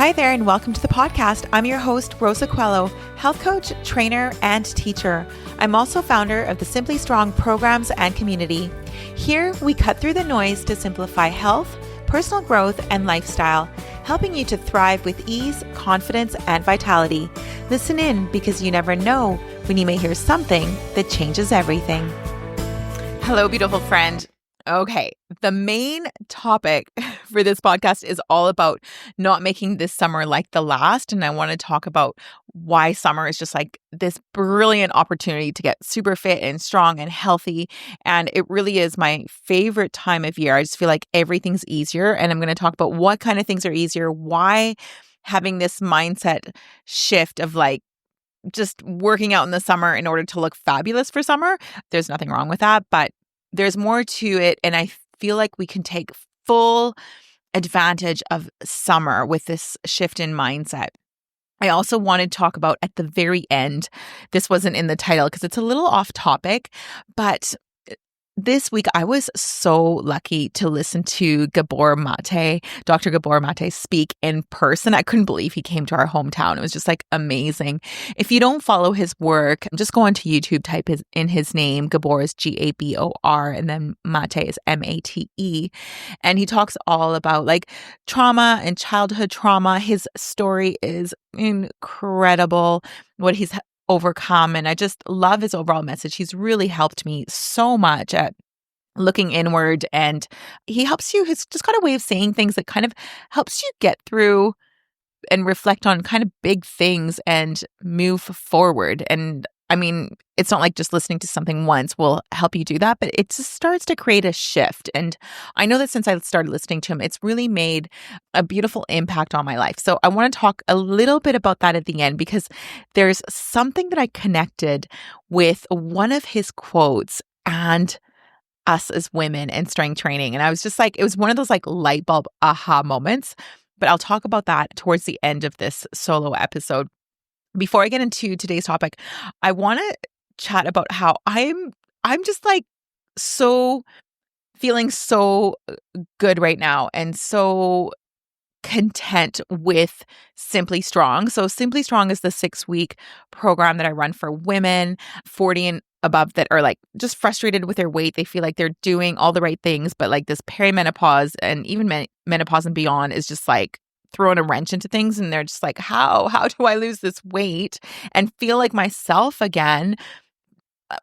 Hi there and welcome to the podcast. I'm your host, Rosa Coelho, health coach, trainer, and teacher. I'm also founder of the Simply Strong programs and community. Here, we cut through the noise to simplify health, personal growth, and lifestyle, helping you to thrive with ease, confidence, and vitality. Listen in because you never know when you may hear something that changes everything. Hello, beautiful friend. Okay, the main topic for this podcast is all about not making this summer like the last. And I want to talk about why summer is just like this brilliant opportunity to get super fit and strong and healthy. And it really is my favorite time of year. I just feel like everything's easier. And I'm going to talk about what kind of things are easier, why having this mindset shift of like, just working out in the summer in order to look fabulous for summer. There's nothing wrong with that, but there's more to it. And I feel like we can take full advantage of summer with this shift in mindset. I also want to talk about at the very end, this wasn't in the title because it's a little off topic, but this week, I was so lucky to listen to Dr. Gabor Mate speak in person. I couldn't believe he came to our hometown. It was just like amazing. If you don't follow his work, just go onto YouTube, type in his name. Gabor is Gabor, and then Mate is Mate. And he talks all about like trauma and childhood trauma. His story is incredible, what he's overcome. And I just love his overall message. He's really helped me so much at looking inward, and he helps you. He's just got a way of saying things that kind of helps you get through and reflect on kind of big things and move forward. And I mean, it's not like just listening to something once will help you do that, but it just starts to create a shift. And I know that since I started listening to him, it's really made a beautiful impact on my life. So I want to talk a little bit about that at the end because there's something that I connected with one of his quotes and us as women and strength training. And I was just like, it was one of those like light bulb aha moments, but I'll talk about that towards the end of this solo episode. Before I get into today's topic, I want to chat about how I'm just like feeling so good right now and so content with Simply Strong. So Simply Strong is the 6-week program that I run for women 40 and above that are like just frustrated with their weight. They feel like they're doing all the right things, but like this perimenopause and even menopause and beyond is just like throwing a wrench into things. And they're just like, how do I lose this weight and feel like myself again?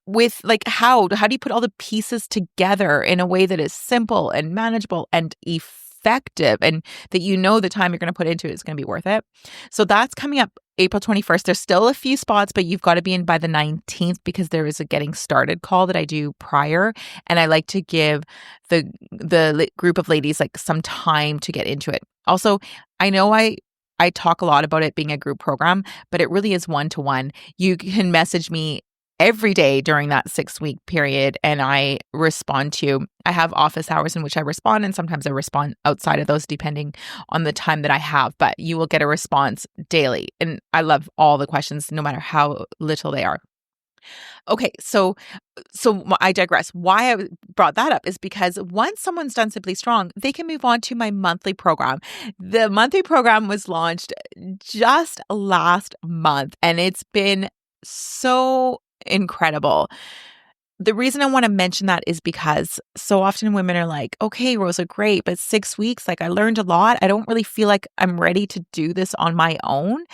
With like, how do you put all the pieces together in a way that is simple and manageable and effective, and that you know the time you're going to put into it is going to be worth it? So that's coming up April 21st. There's still a few spots, but you've got to be in by the 19th because there is a getting started call that I do prior. And I like to give the group of ladies like some time to get into it. Also, I know I talk a lot about it being a group program, but it really is one-to-one. You can message me every day during that 6-week period, and I respond to you. I have office hours in which I respond, and sometimes I respond outside of those depending on the time that I have, but you will get a response daily. And I love all the questions, no matter how little they are. Okay, so I digress. Why I brought that up is because once someone's done Simply Strong, they can move on to my monthly program. The monthly program was launched just last month, and it's been so incredible. The reason I want to mention that is because so often women are like, okay, Rosa, great, but 6 weeks, like I learned a lot. I don't really feel like I'm ready to do this on my own.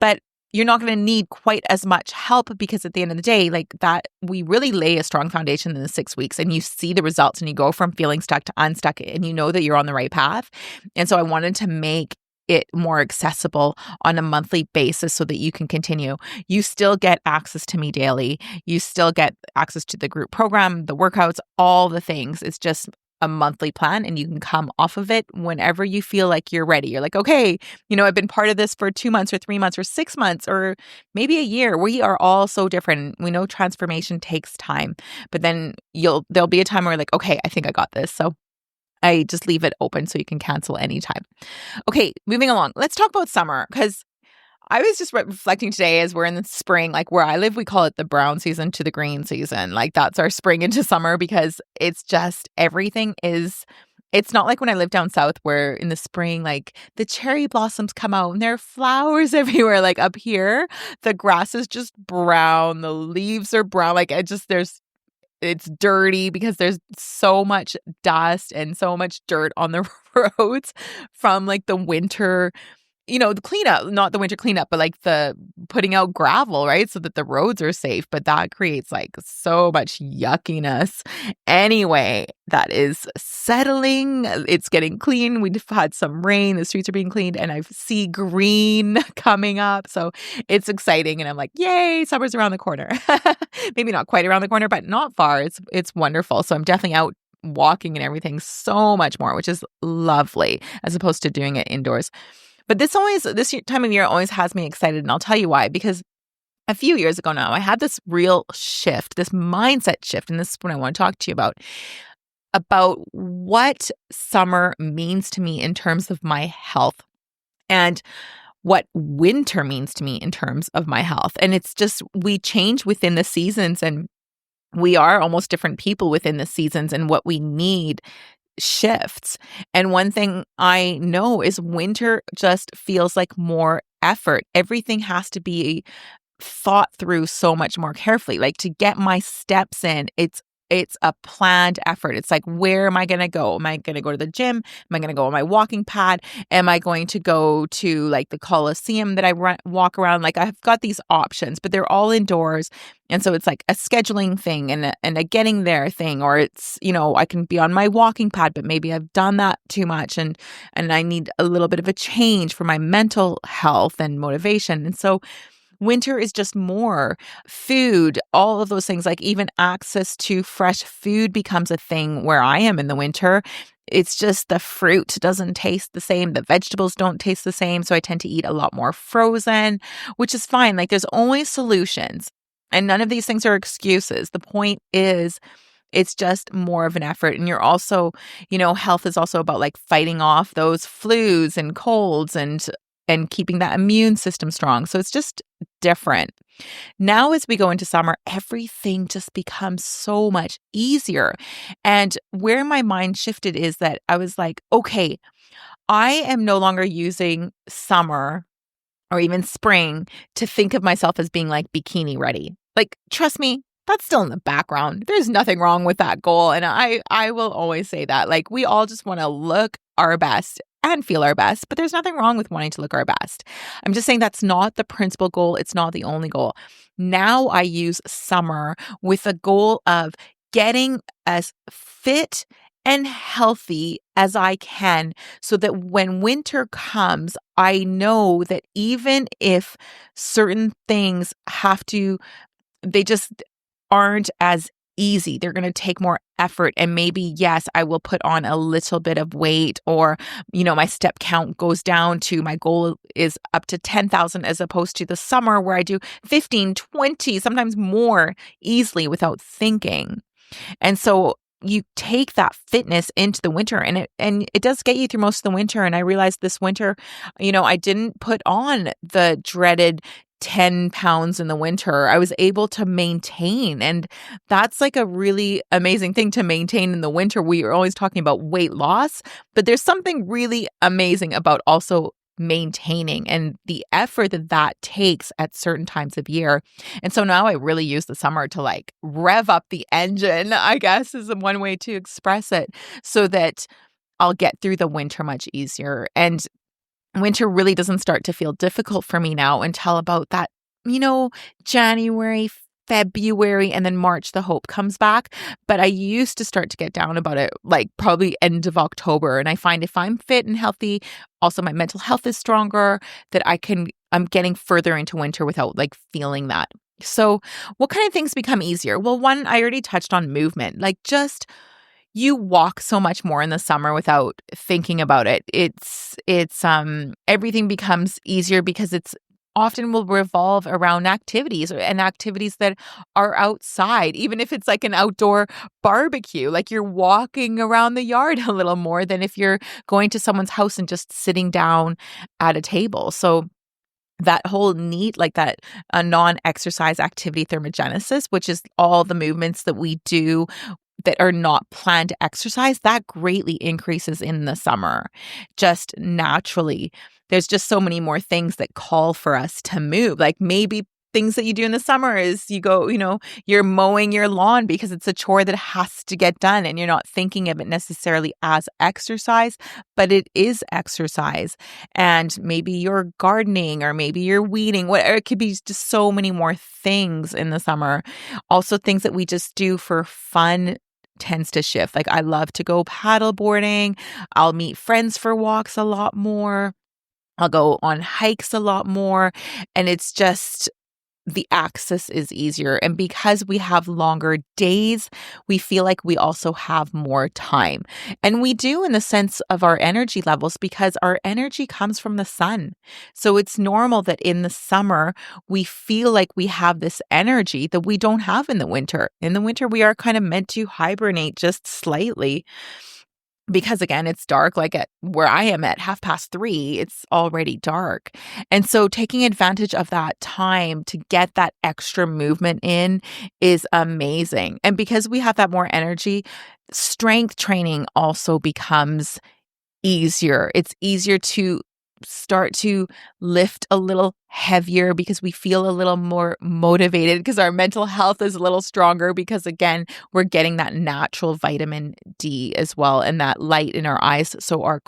But you're not going to need quite as much help because at the end of the day, like that, we really lay a strong foundation in the 6 weeks and you see the results and you go from feeling stuck to unstuck and you know that you're on the right path. And so I wanted to make it more accessible on a monthly basis so that you can continue. You still get access to me daily. You still get access to the group program, the workouts, all the things. It's just a monthly plan and you can come off of it whenever you feel like you're ready. You're like, okay, I've been part of this for 2 months or 3 months or 6 months or maybe a year. We are all so different. We know transformation takes time, but then there'll be a time where you're like, okay, I think I got this. So I just leave it open so you can cancel anytime. Okay, moving along. Let's talk about summer because I was just reflecting today as we're in the spring, like where I live, we call it the brown season to the green season. Like that's our spring into summer because it's just everything is It's not like when I lived down south where in the spring, like the cherry blossoms come out and there are flowers everywhere. Like up here, the grass is just brown. The leaves are brown. Like it's dirty because there's so much dust and so much dirt on the roads from like the winter, the cleanup, not the winter cleanup, but like the putting out gravel, right? So that the roads are safe. But that creates like so much yuckiness. Anyway, that is settling. It's getting clean. We've had some rain. The streets are being cleaned and I see green coming up. So it's exciting. And I'm like, yay, summer's around the corner. Maybe not quite around the corner, but not far. It's wonderful. So I'm definitely out walking and everything so much more, which is lovely as opposed to doing it indoors. But this time of year always has me excited, and I'll tell you why. Because a few years ago now, I had this real shift, this mindset shift, and this is what I want to talk to you about what summer means to me in terms of my health and what winter means to me in terms of my health. And it's just, we change within the seasons, and we are almost different people within the seasons, and what we need shifts. And one thing I know is winter just feels like more effort. Everything has to be thought through so much more carefully. Like to get my steps in, it's a planned effort. It's like, where am I going to go? Am I going to go to the gym? Am I going to go on my walking pad? Am I going to go to like the Coliseum that I walk around? Like I've got these options, but they're all indoors. And so it's like a scheduling thing and a getting there thing, or it's, I can be on my walking pad, but maybe I've done that too much and I need a little bit of a change for my mental health and motivation. And so winter is just more food, all of those things, like even access to fresh food becomes a thing where I am in the winter. It's just the fruit doesn't taste the same. The vegetables don't taste the same. So I tend to eat a lot more frozen, which is fine. Like there's always solutions and none of these things are excuses. The point is, it's just more of an effort. And you're also, health is also about like fighting off those flus and colds and keeping that immune system strong. So it's just different. Now, as we go into summer, everything just becomes so much easier. And where my mind shifted is that I was like, okay, I am no longer using summer or even spring to think of myself as being like bikini ready. Like, trust me, that's still in the background. There's nothing wrong with that goal. And I will always say that. Like, we all just want to look our best and feel our best, but there's nothing wrong with wanting to look our best. I'm just saying that's not the principal goal. It's not the only goal. Now I use summer with a goal of getting as fit and healthy as I can so that when winter comes, I know that even if certain things they just aren't as easy. They're going to take more effort. And maybe, yes, I will put on a little bit of weight or, my step count goes down to my goal is up to 10,000 as opposed to the summer where I do 15, 20, sometimes more easily without thinking. And so you take that fitness into the winter and it does get you through most of the winter. And I realized this winter, I didn't put on the dreaded 10 pounds in the winter. I was able to maintain. And that's like a really amazing thing to maintain in the winter. We are always talking about weight loss, but there's something really amazing about also maintaining and the effort that takes at certain times of year. And so now I really use the summer to like rev up the engine, I guess is one way to express it, so that I'll get through the winter much easier. And winter really doesn't start to feel difficult for me now until about that, January, February, and then March, the hope comes back. But I used to start to get down about it, like probably end of October. And I find if I'm fit and healthy, also my mental health is stronger, that I'm getting further into winter without like feeling that. So what kind of things become easier? Well, one, I already touched on movement, like just you walk so much more in the summer without thinking about it. It's everything becomes easier because it's often will revolve around activities and activities that are outside, even if it's like an outdoor barbecue, like you're walking around the yard a little more than if you're going to someone's house and just sitting down at a table. So that whole NEAT, like that non-exercise activity thermogenesis, which is all the movements that we do that are not planned to exercise, that greatly increases in the summer. Just naturally, there's just so many more things that call for us to move. Like maybe things that you do in the summer is you go, you're mowing your lawn because it's a chore that has to get done and you're not thinking of it necessarily as exercise, but it is exercise. And maybe you're gardening or maybe you're weeding, whatever. It could be just so many more things in the summer. Also things that we just do for fun tends to shift. Like I love to go paddle boarding. I'll meet friends for walks a lot more. I'll go on hikes a lot more. And it's just the access is easier. And because we have longer days, we feel like we also have more time. And we do in the sense of our energy levels because our energy comes from the sun. So it's normal that in the summer, we feel like we have this energy that we don't have in the winter. In the winter, we are kind of meant to hibernate just slightly. Because again, it's dark, like at where I am at 3:30, it's already dark. And so taking advantage of that time to get that extra movement in is amazing. And because we have that more energy, strength training also becomes easier. It's easier to start to lift a little heavier because we feel a little more motivated because our mental health is a little stronger because again, we're getting that natural vitamin D as well and that light in our eyes. So our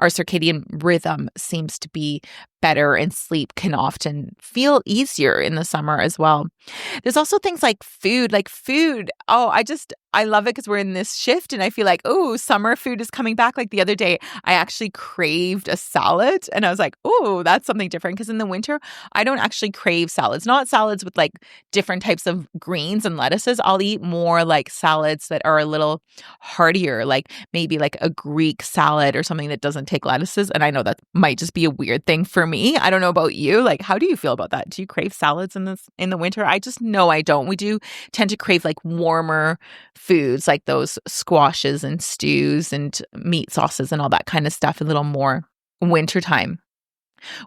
circadian rhythm seems to be better and sleep can often feel easier in the summer as well. There's also things like food. Oh, I love it because we're in this shift and I feel like, oh, summer food is coming back. Like the other day, I actually craved a salad and I was like, oh, that's something different. Because in the winter, I don't actually crave salads, not salads with like different types of greens and lettuces. I'll eat more like salads that are a little heartier, like maybe like a Greek salad or something that doesn't take lettuces. And I know that might just be a weird thing for me. I don't know about you. Like, how do you feel about that? Do you crave salads in the winter? I just know I don't. We do tend to crave like warmer foods, like those squashes and stews and meat sauces and all that kind of stuff, a little more wintertime.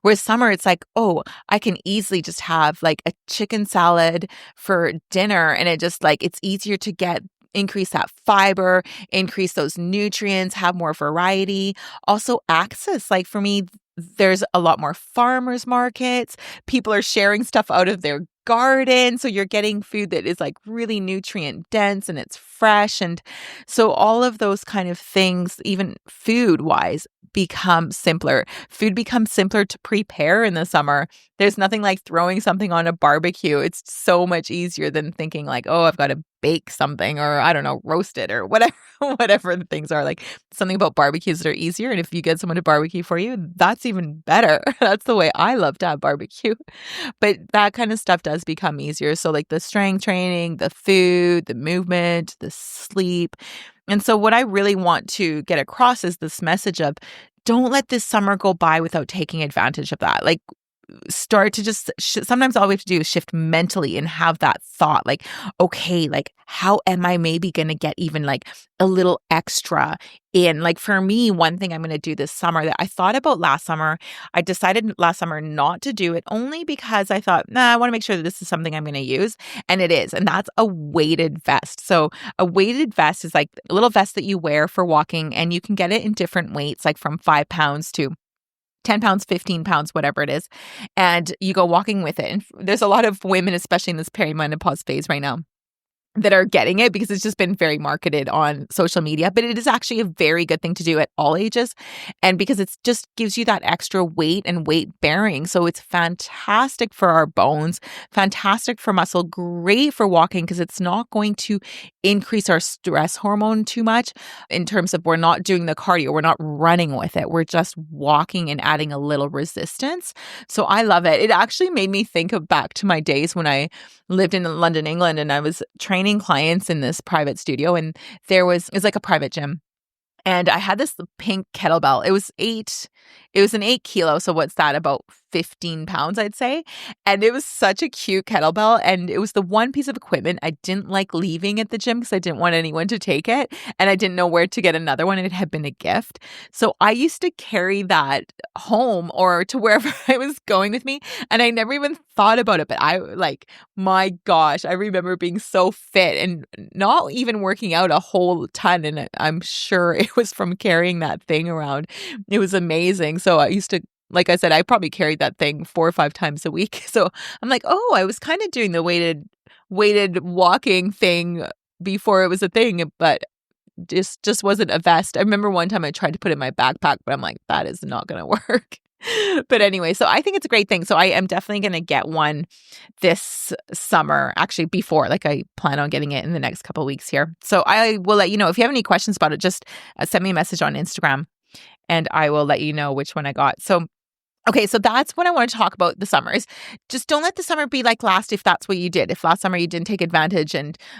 Whereas summer, it's like, oh, I can easily just have like a chicken salad for dinner. And it just like, it's easier to increase that fiber, increase those nutrients, have more variety. Also access, like for me, there's a lot more farmers markets. People are sharing stuff out of their garden. So you're getting food that is like really nutrient dense and it's fresh. And so all of those kind of things, even food wise, become simpler. Food becomes simpler to prepare in the summer. There's nothing like throwing something on a barbecue. It's so much easier than thinking like, oh, I've got to bake something or I don't know, roast it or whatever the things are. Like something about barbecues that are easier. And if you get someone to barbecue for you, that's even better. That's the way I love to have barbecue. But that kind of stuff does become easier. So like the strength training, the food, the movement, the sleep. And so what I really want to get across is this message of don't let this summer go by without taking advantage of that. Like start to just sometimes all we have to do is shift mentally and have that thought like, okay, like how am I maybe going to get even like a little extra in? Like for me, one thing I'm going to do this summer that I thought about last summer, I decided last summer not to do it only because I thought, I want to make sure that this is something I'm going to use. And it is. And that's a weighted vest. So a weighted vest is like a little vest that you wear for walking and you can get it in different weights, like from 5 pounds to 10 pounds, 15 pounds, whatever it is. And you go walking with it. And there's a lot of women, especially in this perimenopause phase right now, that are getting it because it's just been very marketed on social media, but it is actually a very good thing to do at all ages. And because it just gives you that extra weight and weight bearing. So it's fantastic for our bones, fantastic for muscle, great for walking because it's not going to increase our stress hormone too much in terms of we're not doing the cardio, we're not running with it. We're just walking and adding a little resistance. So I love it. It actually made me think of back to my days when I lived in London, England, and I was training clients in this private studio, and it was like a private gym. And I had this pink kettlebell. It was an 8 kilo. So what's that? About 15 pounds, I'd say. And it was such a cute kettlebell. And it was the one piece of equipment I didn't like leaving at the gym because I didn't want anyone to take it. And I didn't know where to get another one. And it had been a gift. So I used to carry that home or to wherever I was going with me. And I never even thought about it. But my gosh, I remember being so fit and not even working out a whole ton. And I'm sure it was from carrying that thing around. It was amazing. So I used to, like I said, I probably carried that thing 4 or 5 times a week. So I'm like, oh, I was kind of doing the weighted walking thing before it was a thing, but just wasn't a vest. I remember one time I tried to put it in my backpack, but I'm like, that is not going to work. But anyway, so I think it's a great thing. So I am definitely going to get one this summer, actually before, like I plan on getting it in the next couple of weeks here. So I will let you know if you have any questions about it, just send me a message on Instagram and I will let you know which one I got. So okay, so that's what I want to talk about the summers. Just don't let the summer be like last if that's what you did. If last summer you didn't take advantage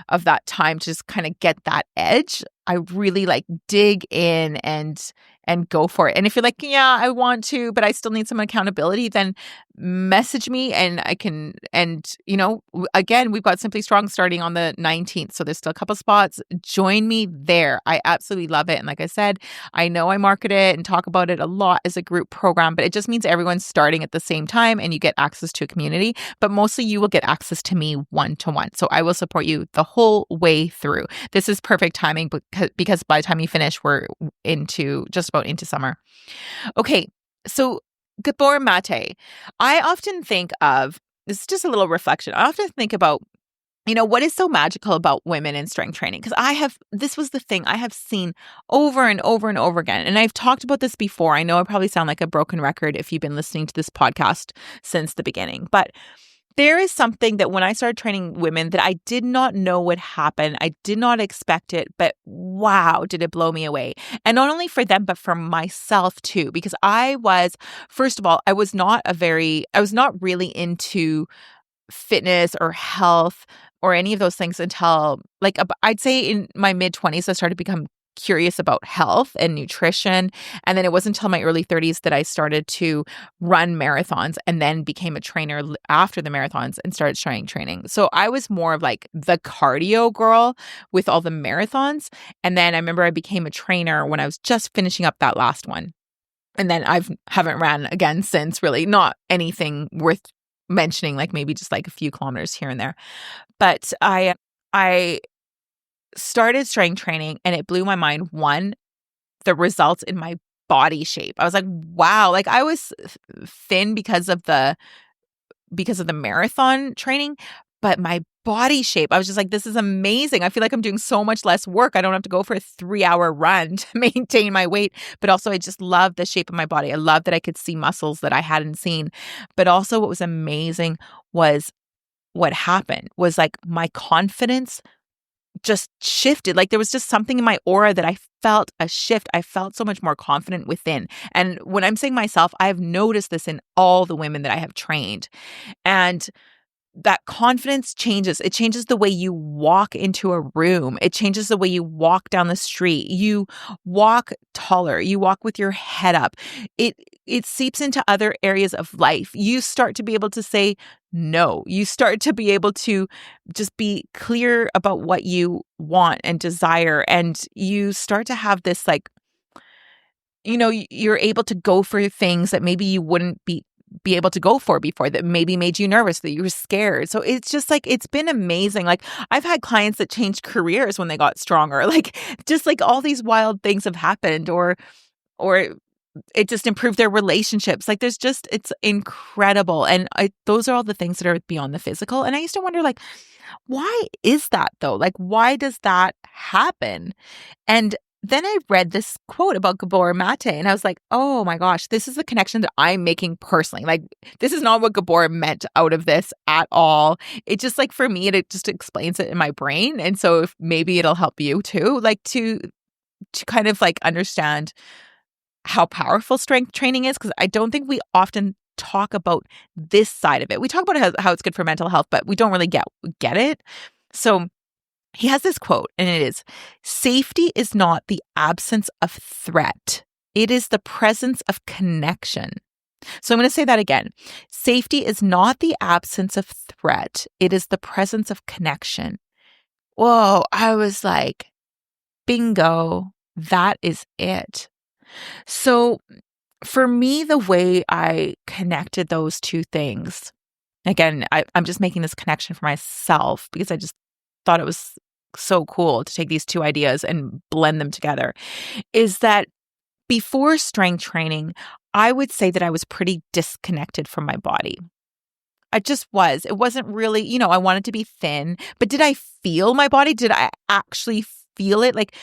of that time to just kind of get that edge, I really dig in and go for it. And if you're like, yeah, I want to, but I still need some accountability, then message me and I can, and again, we've got Simply Strong starting on the 19th. So there's still a couple spots. Join me there. I absolutely love it. And like I said, I know I market it and talk about it a lot as a group program, but it just means everyone's starting at the same time and you get access to a community, but mostly you will get access to me one-to-one. So I will support you the whole way through. This is perfect timing because by the time you finish, we're just about into summer. Okay, so Gabor Mate. I often think of, this is just a little reflection. I often think about, what is so magical about women in strength training? Because this was the thing I have seen over and over and over again. And I've talked about this before. I know I probably sound like a broken record if you've been listening to this podcast since the beginning, but there is something that when I started training women that I did not know would happen. I did not expect it, but wow, did it blow me away. And not only for them, but for myself too, because first of all, I was not really into fitness or health or any of those things until I'd say in my mid-20s, I started to become curious about health and nutrition. And then it wasn't until my early 30s that I started to run marathons and then became a trainer after the marathons and started strength training. So I was more of the cardio girl with all the marathons. And then I remember I became a trainer when I was just finishing up that last one. And then haven't ran again since, really. Not anything worth mentioning, maybe just a few kilometers here and there. But I started strength training and it blew my mind. One, the results in my body shape. I was like, wow, I was thin because of the marathon training, but my body shape, I was just like, this is amazing. I feel like I'm doing so much less work. I don't have to go for a 3-hour run to maintain my weight, but also I just love the shape of my body. I love that I could see muscles that I hadn't seen. But also what was amazing was what happened was my confidence just shifted. There was just something in my aura that I felt a shift. I felt so much more confident within. And when I'm saying myself, I've noticed this in all the women that I have trained. And that confidence changes. It changes the way you walk into a room. It changes the way you walk down the street. You walk taller. You walk with your head up. It seeps into other areas of life. You start to be able to say no. You start to be able to just be clear about what you want and desire. And you start to have this you're able to go for things that maybe you wouldn't be able to go for before, that maybe made you nervous, that you were scared. So it's just it's been amazing. I've had clients that changed careers when they got stronger. Just all these wild things have happened or it just improved their relationships. It's incredible. And those are all the things that are beyond the physical. And I used to wonder why is that though? Why does that happen? And then I read this quote about Gabor Mate and I was like, oh my gosh, this is the connection that I'm making personally. This is not what Gabor meant out of this at all. It just for me, it just explains it in my brain. And so if maybe it'll help you too, to kind of understand how powerful strength training is. Because I don't think we often talk about this side of it. We talk about how it's good for mental health, but we don't really get it. So he has this quote, and it is, "Safety is not the absence of threat. It is the presence of connection. So I'm going to say that again. Safety is not the absence of threat. It is the presence of connection. Whoa, I was like, bingo, that is it. So for me, the way I connected those two things, again, I'm just making this connection for myself because I just thought it was so cool to take these two ideas and blend them together, is that before strength training, I would say that I was pretty disconnected from my body. I just was. It wasn't really, I wanted to be thin, but did I feel my body? Did I actually feel it? Like,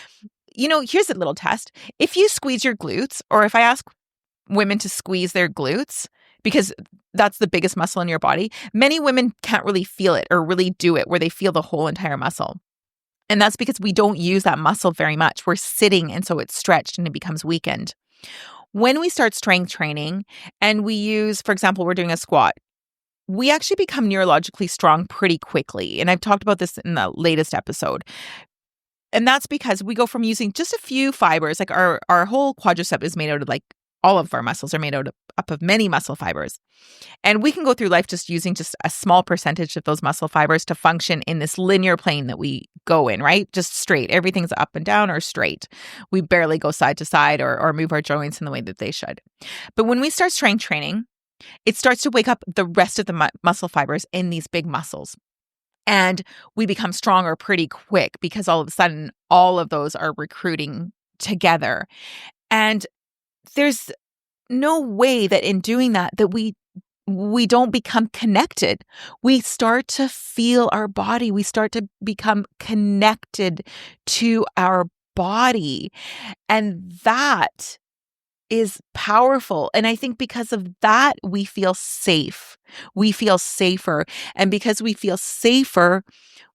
here's a little test. If you squeeze your glutes, or if I ask women to squeeze their glutes, because that's the biggest muscle in your body, many women can't really feel it or really do it where they feel the whole entire muscle. And that's because we don't use that muscle very much. We're sitting, and so it's stretched and it becomes weakened. When we start strength training and we use, for example, we're doing a squat, we actually become neurologically strong pretty quickly. And I've talked about this in the latest episode. And that's because we go from using just a few fibers, like our whole quadricep is made out of, like, all of our muscles are made up of many muscle fibers. And we can go through life just using just a small percentage of those muscle fibers to function in this linear plane that we go in, right? Just straight. Everything's up and down or straight. We barely go side to side or move our joints in the way that they should. But when we start strength training, it starts to wake up the rest of the muscle fibers in these big muscles. And we become stronger pretty quick because all of a sudden, all of those are recruiting together. And there's no way that in doing that we don't become connected. We start to feel our body. We start to become connected to our body. And that is powerful. And I think because of that, we feel safe. We feel safer. And because we feel safer,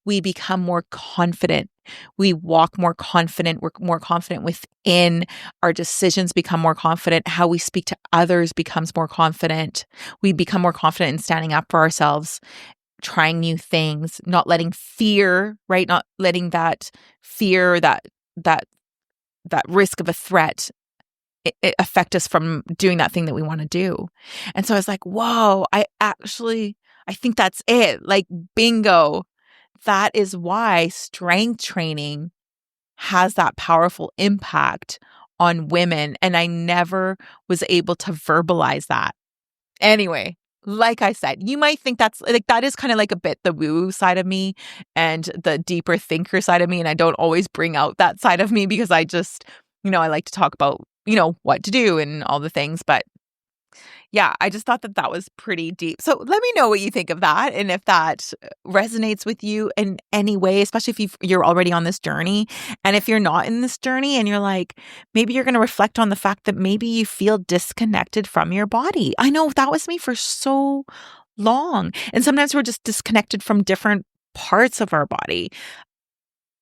we become more confident. We walk more confident. We're more confident within. Our decisions become more confident. How we speak to others becomes more confident. We become more confident in standing up for ourselves, trying new things, not letting fear, right? Not letting that fear, that risk of a threat it affect us from doing that thing that we want to do. And so I was like, whoa, I think that's it. Like, bingo. That is why strength training has that powerful impact on women. And I never was able to verbalize that. Anyway, like I said, you might think that is kind of like a bit the woo side of me and the deeper thinker side of me. And I don't always bring out that side of me because I just, I like to talk about, what to do and all the things. But yeah, I just thought that was pretty deep. So let me know what you think of that and if that resonates with you in any way, especially if you're already on this journey. And if you're not in this journey and you're like, maybe you're going to reflect on the fact that maybe you feel disconnected from your body. I know that was me for so long. And sometimes we're just disconnected from different parts of our body.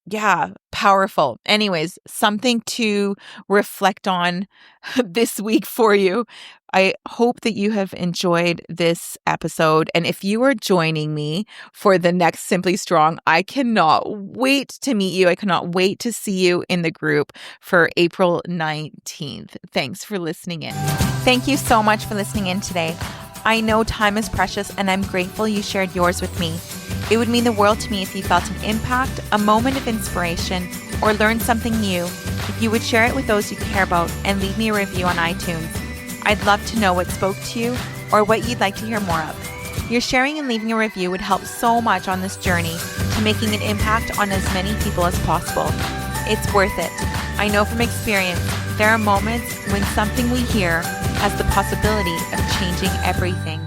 Yeah, powerful. Anyways, something to reflect on this week for you. I hope that you have enjoyed this episode. And if you are joining me for the next Simply Strong, I cannot wait to meet you. I cannot wait to see you in the group for April 19th. Thanks for listening in. Thank you so much for listening in today. I know time is precious, and I'm grateful you shared yours with me. It would mean the world to me if you felt an impact, a moment of inspiration, or learned something new. If you would share it with those you care about and leave me a review on iTunes. I'd love to know what spoke to you or what you'd like to hear more of. Your sharing and leaving a review would help so much on this journey to making an impact on as many people as possible. It's worth it. I know from experience, there are moments when something we hear has the possibility of changing everything.